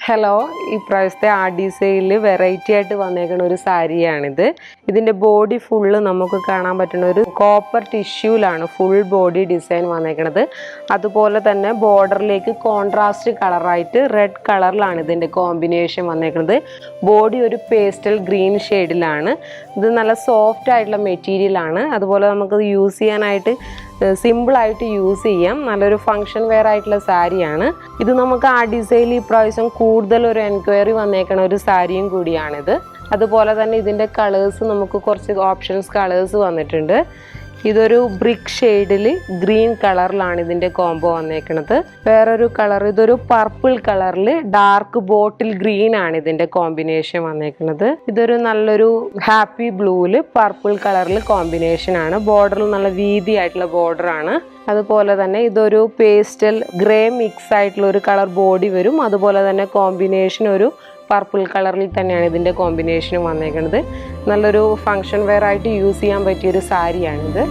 Hello, ഈ പ്രാവശ്യത്തെ RD സെയിലിൽ വെറൈറ്റി ആയിട്ട് വന്നേക്കുന്ന ഒരു സാരിയാണിത്. ഇതിൻ്റെ ബോഡി ഫുള്ള് നമുക്ക് കാണാൻ പറ്റുന്ന ഒരു കോപ്പർ ടിഷ്യൂലാണ് ഫുൾ ബോഡി ഡിസൈൻ വന്നേക്കുന്നത്. അതുപോലെ തന്നെ ബോർഡറിലേക്ക് കോൺട്രാസ്റ്റ് കളറായിട്ട് റെഡ് കളറിലാണ് ഇതിൻ്റെ കോമ്പിനേഷൻ വന്നേക്കുന്നത്. ബോഡി ഒരു പേസ്റ്റൽ ഗ്രീൻ ഷെയ്ഡിലാണ്. ഇത് നല്ല സോഫ്റ്റ് ആയിട്ടുള്ള മെറ്റീരിയലാണ്. അതുപോലെ നമുക്കത് യൂസ് ചെയ്യാനായിട്ട് സിമ്പിളായിട്ട് യൂസ് ചെയ്യാം. നല്ലൊരു ഫങ്ഷൻ വെയർ ആയിട്ടുള്ള സാരിയാണ് ഇത്. നമുക്ക് ആർ.ഡി സെയിൽ ഈ പ്രാവശ്യം കൂടുതൽ ഒരു എൻക്വയറി വന്നേക്കണ ഒരു സാരിയും കൂടിയാണിത്. അതുപോലെ തന്നെ ഇതിൻ്റെ കളേഴ്സ് നമുക്ക് കുറച്ച് ഓപ്ഷൻസ് കളേഴ്സ് വന്നിട്ടുണ്ട്. ഇതൊരു ബ്രിക്ക് ഷെയ്ഡിൽ ഗ്രീൻ കളറിലാണ് ഇതിൻ്റെ കോംബോ വന്നേക്കുന്നത്. വേറൊരു കളർ ഇതൊരു പർപ്പിൾ കളറിൽ ഡാർക്ക് ബോട്ടിൽ ഗ്രീൻ ആണ് ഇതിൻ്റെ കോമ്പിനേഷൻ വന്നേക്കുന്നത്. ഇതൊരു നല്ലൊരു ഹാപ്പി ബ്ലൂവിൽ പർപ്പിൾ കളറിൽ കോമ്പിനേഷൻ ആണ്. ബോർഡറിൽ നല്ല വീതി ആയിട്ടുള്ള ബോർഡർ ആണ്. അതുപോലെ തന്നെ ഇതൊരു പേസ്റ്റൽ ഗ്രേ മിക്സ് ആയിട്ടുള്ള ഒരു കളർ ബോഡി വരും. അതുപോലെ തന്നെ കോമ്പിനേഷൻ ഒരു പർപ്പിൾ കളറിൽ തന്നെയാണ് ഇതിൻ്റെ കോമ്പിനേഷനും വന്നേക്കുന്നത്. നല്ലൊരു ഫങ്ഷൻ വെയർ ആയിട്ട് യൂസ് ചെയ്യാൻ പറ്റിയൊരു സാരിയാണിത്.